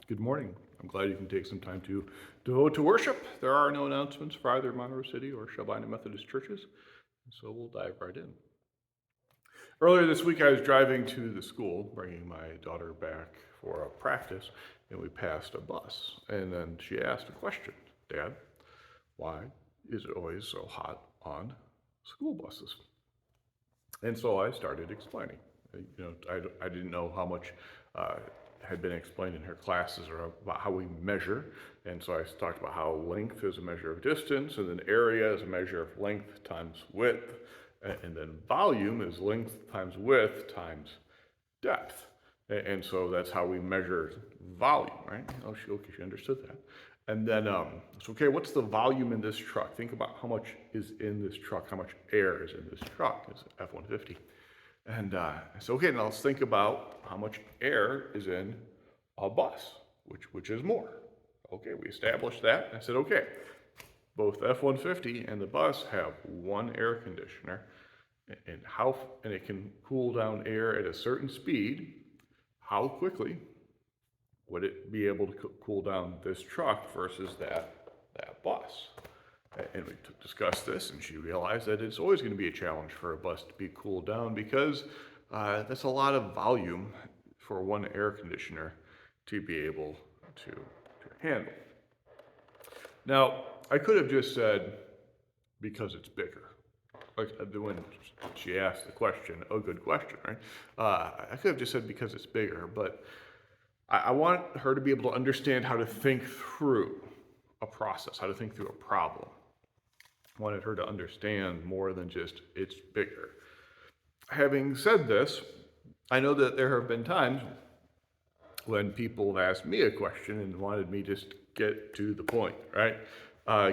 Good morning. I'm glad you can take some time to devote to worship. There are no announcements for either Monroe City or Shelbina Methodist churches, so we'll dive right in. Earlier this week, I was driving to the school, bringing my daughter back for a practice, and we passed a bus. And then she asked a question, Dad, why is it always so hot on school buses? And so I started explaining. I didn't know how much uh, had been explained in her classes or about how we measure. And so I talked about how length is a measure of distance, and then area is a measure of length times width, and then volume is length times width times depth. And so that's how we measure volume, right? Oh, she understood that. And then, okay, what's the volume in this truck? Think about how much is in this truck, how much air is in this truck. It's F-150. And I said, okay, now let's think about how much air is in a bus, which is more. Okay, we established that. I said, okay, both F-150 and the bus have one air conditioner, and it can cool down air at a certain speed. How quickly would it be able to cool down this truck versus that bus? And we discussed this, and she realized that it's always going to be a challenge for a bus to be cooled down because that's a lot of volume for one air conditioner to be able to handle. Now, I could have just said, because it's bigger. Like when she asked the question, oh, good question, right? I could have just said because it's bigger, but I want her to be able to understand how to think through a process, how to think through a problem. I wanted her to understand more than just it's bigger. Having said this, I know that there have been times when people have asked me a question and wanted me just get to the point, right?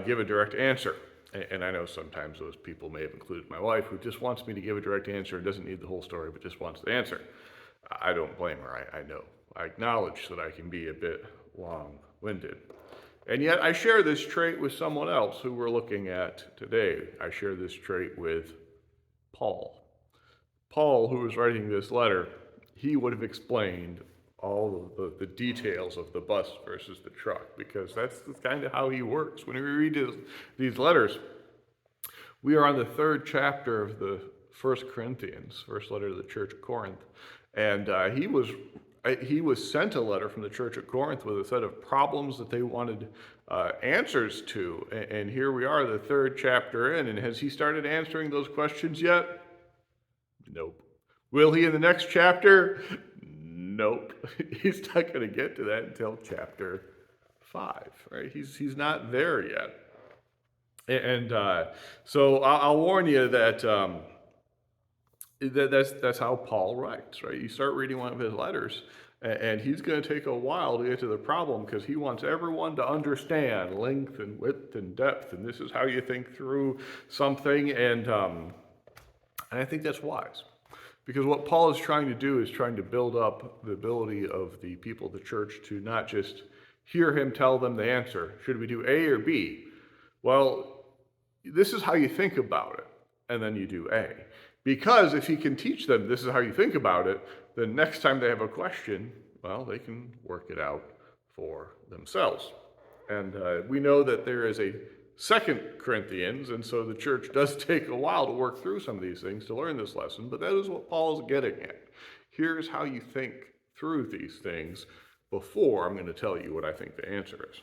Give a direct answer. And I know sometimes those people may have included my wife, who just wants me to give a direct answer and doesn't need the whole story, but just wants the answer. I don't blame her, I know. I acknowledge that I can be a bit long-winded. And yet I share this trait with someone else who we're looking at today. I share this trait with Paul. Paul, who was writing this letter, he would have explained all of the details of the bus versus the truck, because that's kind of how he works. When we read these letters, we are on the third chapter of the First Corinthians, first letter to the church of Corinth, and he was sent a letter from the church at Corinth with a set of problems that they wanted answers to, and here we are, the third chapter in, and has he started answering those questions yet? Nope. Will he in the next chapter? Nope. He's not going to get to that until chapter 5, right? He's not there yet. And so I'll warn you that that's how Paul writes, right? You start reading one of his letters, and he's going to take a while to get to the problem because he wants everyone to understand length and width and depth, and this is how you think through something, and I think that's wise. Because what Paul is trying to do is trying to build up the ability of the people of the church to not just hear him tell them the answer. Should we do A or B? Well, this is how you think about it, and then you do A. Because if he can teach them this is how you think about it, then next time they have a question, well, they can work it out for themselves. And we know that there is a Second Corinthians, and so the church does take a while to work through some of these things to learn this lesson, but that is what Paul's getting at. Here's how you think through these things before I'm going to tell you what I think the answer is.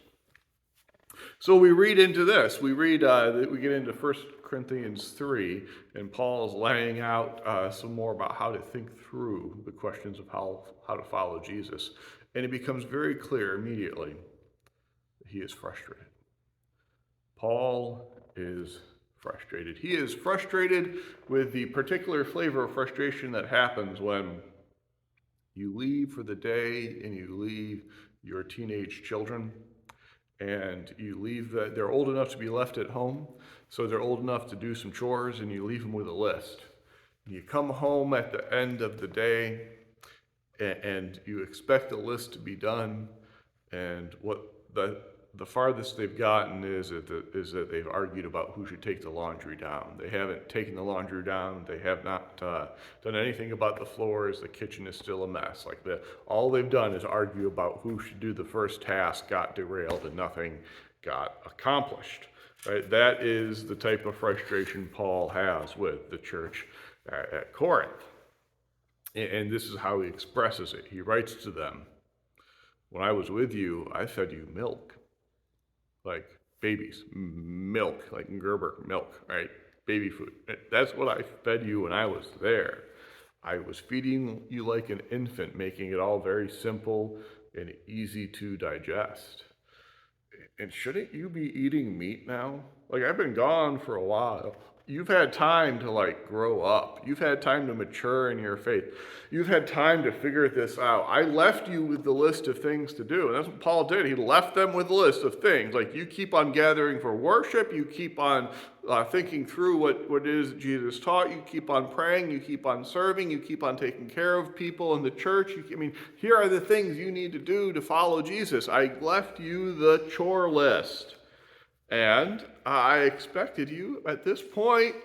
So we read into this. We get into 1 Corinthians 3, and Paul is laying out some more about how to think through the questions of how to follow Jesus. And it becomes very clear immediately that he is frustrated. Paul is frustrated. He is frustrated with the particular flavor of frustration that happens when you leave for the day and you leave your teenage children, and you leave they're old enough to be left at home, so they're old enough to do some chores, and you leave them with a list. And you come home at the end of the day, and you expect the list to be done, and what the the farthest they've gotten is that they've argued about who should take the laundry down. They haven't taken the laundry down. They have not done anything about the floors. The kitchen is still a mess. All they've done is argue about who should do the first task, got derailed, and nothing got accomplished. Right? That is the type of frustration Paul has with the church at Corinth. And this is how he expresses it. He writes to them, "When I was with you, I fed you milk, like babies, milk, like Gerber milk, right? Baby food. That's what I fed you when I was there. I was feeding you like an infant, making it all very simple and easy to digest. And shouldn't you be eating meat now? I've been gone for a while. You've had time to grow up. You've had time to mature in your faith. You've had time to figure this out. I left you with the list of things to do." And that's what Paul did. He left them with a list of things. You keep on gathering for worship. You keep on thinking through what it is Jesus taught. You keep on praying. You keep on serving. You keep on taking care of people in the church. Here are the things you need to do to follow Jesus. I left you the chore list. And I expected you at this point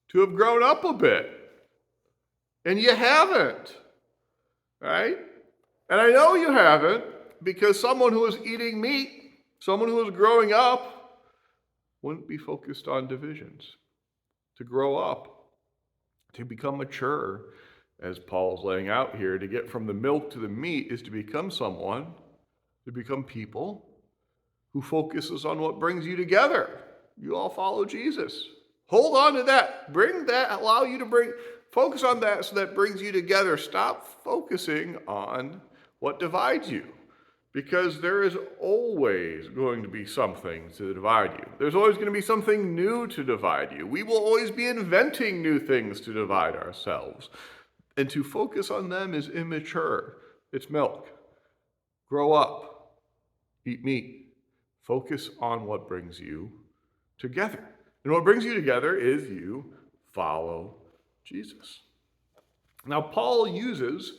to have grown up a bit. And you haven't, right? And I know you haven't, because someone who is eating meat, someone who is growing up, wouldn't be focused on divisions. To grow up, to become mature, as Paul's laying out here, to get from the milk to the meat is to become someone, to become people who focuses on what brings you together. You all follow Jesus. Hold on to that. Focus on that so that brings you together. Stop focusing on what divides you, because there is always going to be something to divide you. There's always going to be something new to divide you. We will always be inventing new things to divide ourselves. And to focus on them is immature. It's milk. Grow up. Eat meat. Focus on what brings you together. And what brings you together is you follow Jesus. Now, Paul uses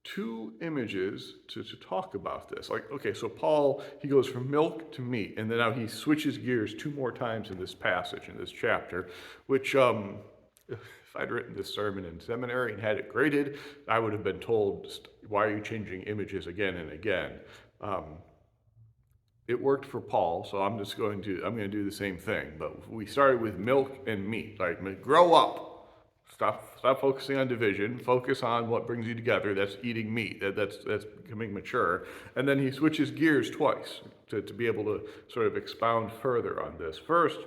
two images to talk about this. So Paul, he goes from milk to meat, and then now he switches gears two more times in this passage, in this chapter, which if I'd written this sermon in seminary and had it graded, I would have been told, why are you changing images again and again? It worked for Paul, so I'm going to do the same thing. But we started with milk and meat. Grow up. Stop focusing on division. Focus on what brings you together. That's eating meat. That's becoming mature. And then he switches gears twice to be able to sort of expound further on this. First,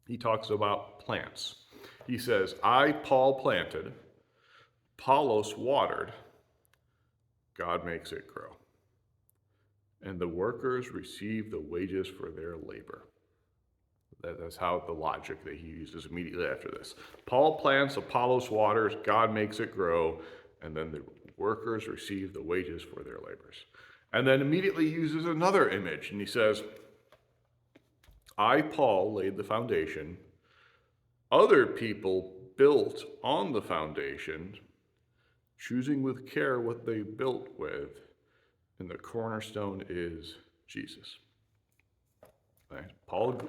he talks about plants. He says, "I, Paul, planted, Apollos watered, God makes it grow. And the workers receive the wages for their labor." That's how the logic that he uses immediately after this. Paul plants, Apollos waters, God makes it grow, and then the workers receive the wages for their labors. And then immediately he uses another image, and he says, "I, Paul, laid the foundation. Other people built on the foundation, choosing with care what they built with. And the cornerstone is Jesus." Right? Paul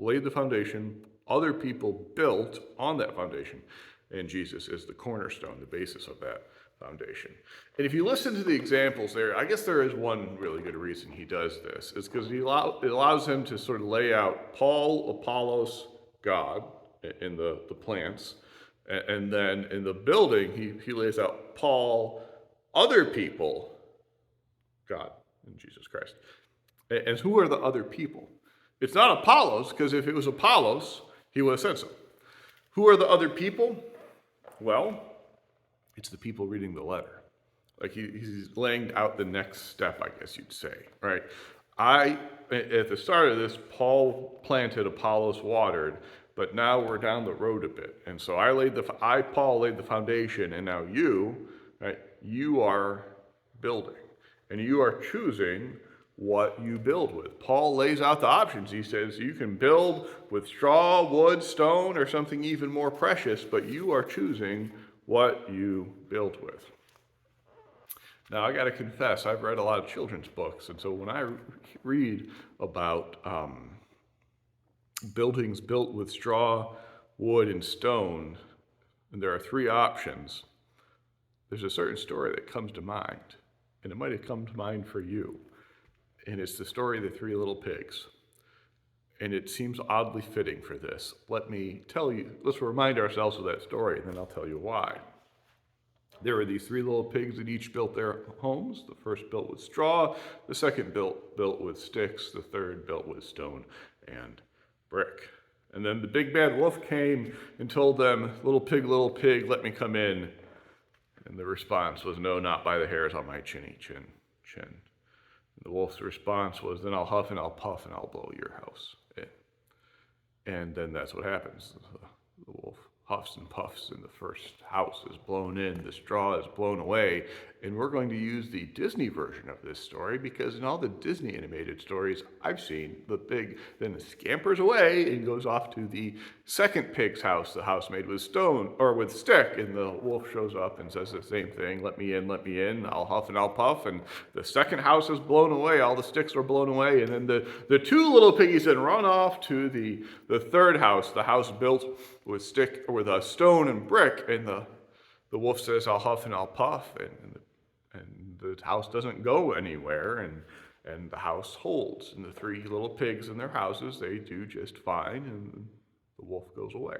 laid the foundation, other people built on that foundation, and Jesus is the cornerstone, the basis of that foundation. And if you listen to the examples there, I guess there is one really good reason he does this. It's because it allows him to sort of lay out Paul, Apollos, God in the plants, and then in the building, he lays out Paul, other people, God, and Jesus Christ. And who are the other people? It's not Apollos, because if it was Apollos, he would have said so. Who are the other people? Well, it's the people reading the letter. He's laying out the next step, I guess you'd say, right? At the start of this, Paul planted, Apollos watered, but now we're down the road a bit. And so Paul laid the foundation, and now you are building, and you are choosing what you build with. Paul lays out the options. He says you can build with straw, wood, stone, or something even more precious, but you are choosing what you build with. Now, I got to confess, I've read a lot of children's books, and so when I read about buildings built with straw, wood, and stone, and there are three options, there's a certain story that comes to mind, and it might have come to mind for you, and it's the story of the three little pigs. And it seems oddly fitting for this. Let me tell you, let's remind ourselves of that story, and then I'll tell you why. There were these three little pigs that each built their homes. The first built with straw, the second built with sticks, the third built with stone and brick. And then the big bad wolf came and told them, little pig, let me come in. And the response was, no, not by the hairs on my chin. And the wolf's response was, then I'll huff and I'll puff and I'll blow your house in. And then that's what happens. The wolf huffs and puffs, and the first house is blown in, the straw is blown away. And we're going to use the Disney version of this story because in all the Disney animated stories I've seen, the pig then scampers away and goes off to the second pig's house, the house made with stone or with stick. And the wolf shows up and says the same thing, let me in, I'll huff and I'll puff. And the second house is blown away, all the sticks are blown away. And then the two little piggies then run off to the third house, the house built with stick or with a stone and brick. And the wolf says, I'll huff and I'll puff. And the house doesn't go anywhere, and the house holds. And the three little pigs in their houses, they do just fine, and the wolf goes away.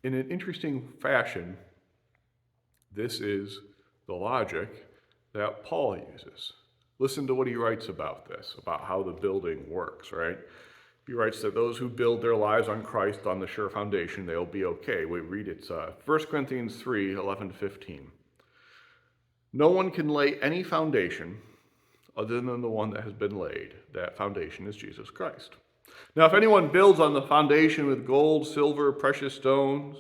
In an interesting fashion, this is the logic that Paul uses. Listen to what he writes about this, about how the building works, right? He writes that those who build their lives on Christ on the sure foundation, they'll be okay. We read it, 1 Corinthians 3, 11-15. No one can lay any foundation other than the one that has been laid. That foundation is Jesus Christ. Now, if anyone builds on the foundation with gold, silver, precious stones,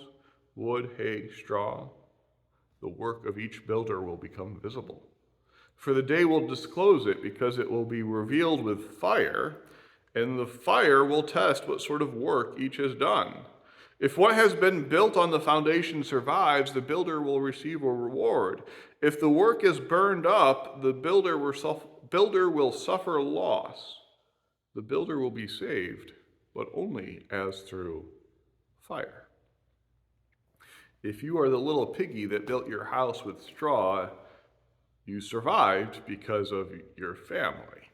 wood, hay, straw, the work of each builder will become visible. For the day will disclose it, because it will be revealed with fire, and the fire will test what sort of work each has done. If what has been built on the foundation survives, the builder will receive a reward. If the work is burned up, the builder will suffer loss. The builder will be saved, but only as through fire. If you are the little piggy that built your house with straw, you survived because of your family.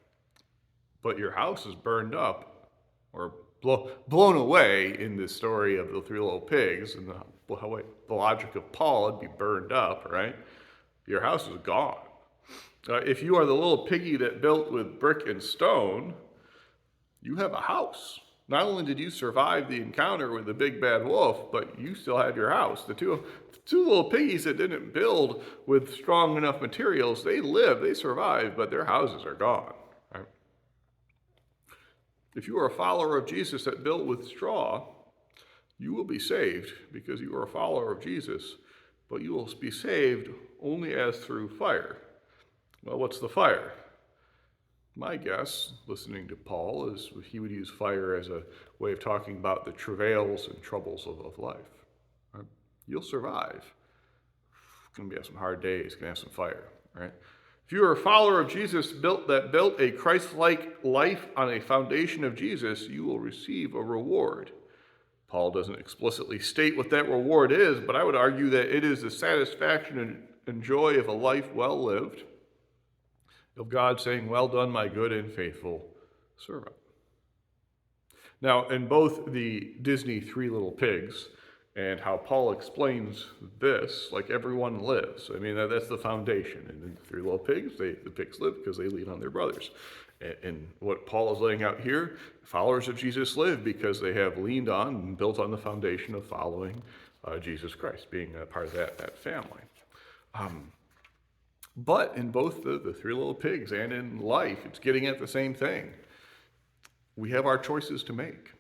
But your house is burned up or blown away in the story of the three little pigs, and the logic of Paul, it'd be burned up, right? Your house is gone. If you are the little piggy that built with brick and stone, you have a house. Not only did you survive the encounter with the big bad wolf, but you still have your house. The two little piggies that didn't build with strong enough materials, they lived, they survived, but their houses are gone. Right? If you are a follower of Jesus that built with straw, you will be saved because you are a follower of Jesus, but you will be saved only as through fire. Well, what's the fire? My guess, listening to Paul, is he would use fire as a way of talking about the travails and troubles of life. Right? You'll survive. It's going to be some hard days, going to have some fire, right? If you are a follower of Jesus built a Christ-like life on a foundation of Jesus, you will receive a reward. Paul doesn't explicitly state what that reward is, but I would argue that it is the satisfaction and joy of a life well lived, of God saying, well done, my good and faithful servant. Now, in both the Disney Three Little Pigs and how Paul explains this, like everyone lives. I mean, that's the foundation. And in the Three Little Pigs, the pigs live because they lean on their brothers. And what Paul is laying out here, followers of Jesus live because they have leaned on and built on the foundation of following Jesus Christ, being a part of that family. But in both the Three Little Pigs and in life, it's getting at the same thing. We have our choices to make.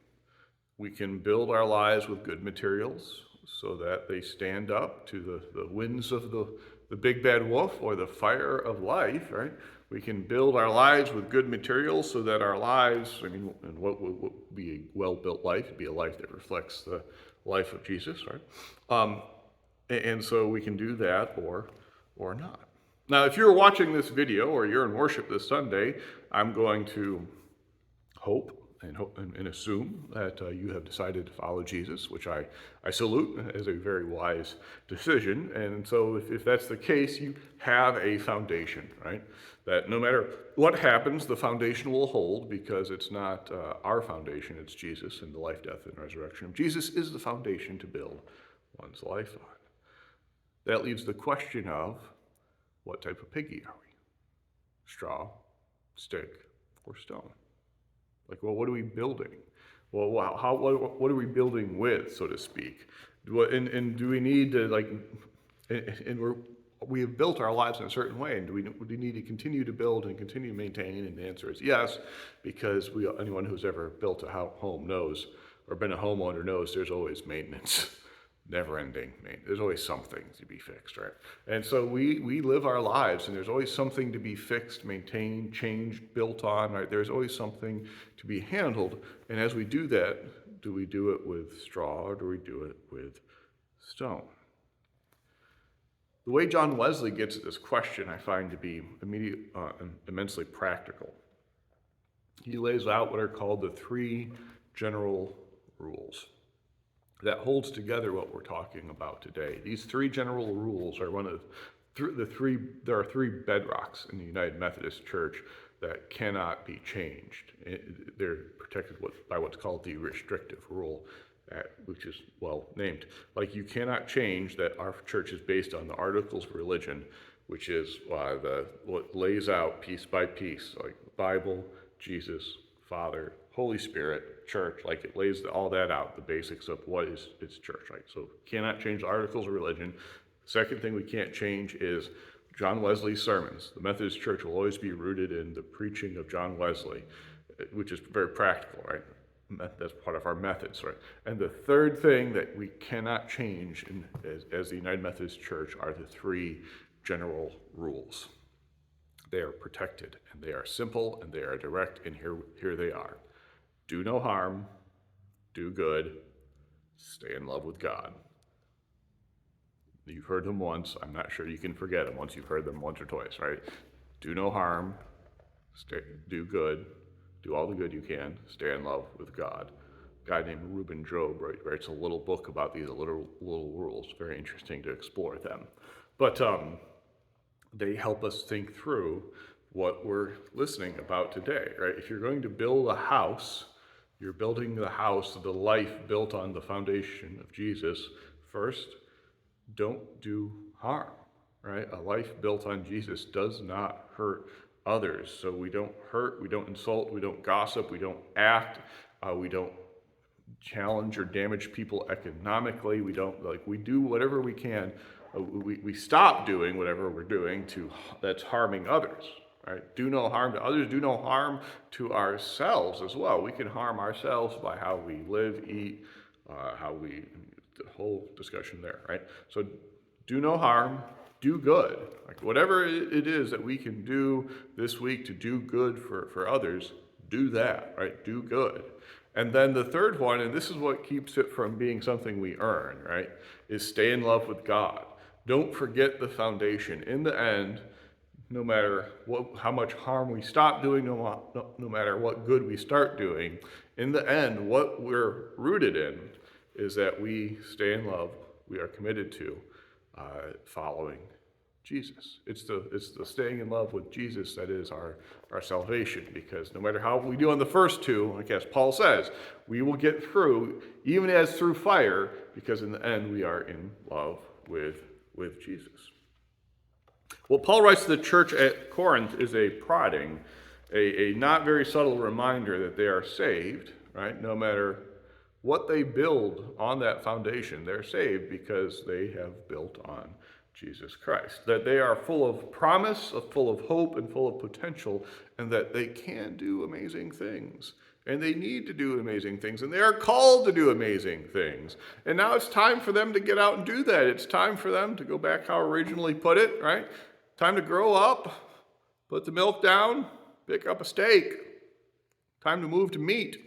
We can build our lives with good materials so that they stand up to the winds of the big bad wolf or the fire of life, right? We can build our lives with good materials so that our lives, and what would be a well-built life, would be a life that reflects the life of Jesus, right? And so we can do that, or or not. Now, if you're watching this video or you're in worship this Sunday, I'm going to hope and assume that you have decided to follow Jesus, which I salute as a very wise decision. And so if that's the case, you have a foundation, right? That no matter what happens, the foundation will hold, because it's not our foundation, it's Jesus and the life, death, and resurrection of Jesus is the foundation to build one's life on. That leaves the question of, what type of piggy are we? Straw, stick, or stone? Like, well, what are we building? Well, what are we building with, so to speak? And do we need to, like, and we have built our lives in a certain way, and do we need to continue to build and continue to maintain? And the answer is yes, because anyone who's ever built a home knows, or been a homeowner knows, there's always maintenance. Never-ending maintenance. There's always something to be fixed, right? And so we live our lives, and there's always something to be fixed, maintained, changed, built on, right? There's always something to be handled. And as we do that, do we do it with straw, or do we do it with stone? The way John Wesley gets at this question, I find to be immensely practical. He lays out what are called the three general rules that holds together what we're talking about today. These three general rules are one of the three. There are three bedrocks in the United Methodist Church that cannot be changed. They're protected by what's called the restrictive rule, which is well named. Like, you cannot change that our church is based on the Articles of Religion, which is what lays out piece by piece, like Bible, Jesus, Father, Holy Spirit, church, like it lays all that out, the basics of what is church, right? So cannot change the Articles of Religion. Second thing we can't change is John Wesley's sermons. The Methodist Church will always be rooted in the preaching of John Wesley, which is very practical, right? That's part of our methods, right? And the third thing that we cannot change as the United Methodist Church are the three general rules. They are protected, and they are simple, and they are direct, and here they are. Do no harm, do good, stay in love with God. You've heard them once. I'm not sure you can forget them once you've heard them once or twice, right? Do no harm, do good, do all the good you can, stay in love with God. A guy named Reuben Job writes a little book about these little rules. Very interesting to explore them. But they help us think through what we're listening about today, right? If you're going to build a house, you're building the house of the life built on the foundation of Jesus. First, don't do harm, right? A life built on Jesus does not hurt others. So we don't hurt, we don't insult, we don't gossip, we don't act, we don't challenge or damage people economically. We do whatever we can. We stop doing whatever we're doing that's harming others. Right? Do no harm to others, do no harm to ourselves as well. We can harm ourselves by how we live, eat, the whole discussion there, right? So do no harm, do good. Like, whatever it is that we can do this week to do good for others, do that, right? Do good. And then the third one, and this is what keeps it from being something we earn, right, is stay in love with God. Don't forget the foundation. In the end, no matter how much harm we stop doing, no matter what good we start doing, in the end, what we're rooted in is that we stay in love. We are committed to following Jesus. It's the staying in love with Jesus that is our salvation, because no matter how we do on the first two, like as Paul says, we will get through, even as through fire, because in the end we are in love with Jesus. What Paul writes to the church at Corinth is a prodding, a not very subtle reminder that they are saved, right? No matter what they build on that foundation, they're saved because they have built on Jesus Christ. That they are full of promise, full of hope, and full of potential, and that they can do amazing things. And they need to do amazing things, and they are called to do amazing things. And now it's time for them to get out and do that. It's time for them to go back how I originally put it, right? Time to grow up, put the milk down, pick up a steak. Time to move to meat.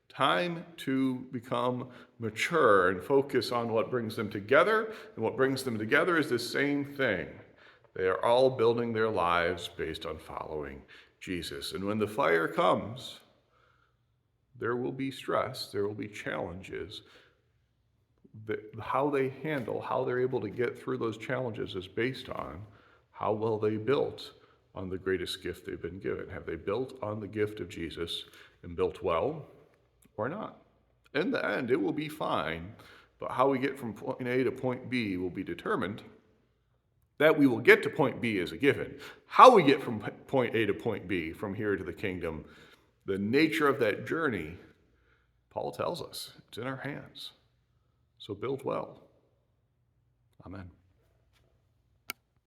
Time to become mature and focus on what brings them together. And what brings them together is the same thing, They are all building their lives based on following Jesus. And when the fire comes, there will be stress, there will be challenges. How they handle, how they're able to get through those challenges is based on how well they built on the greatest gift they've been given. Have they built on the gift of Jesus and built well or not? In the end, it will be fine, but how we get from point A to point B will be determined. That we will get to point B is a given. How we get from point A to point B, from here to the kingdom, the nature of that journey, Paul tells us, it's in our hands. So build well. Amen.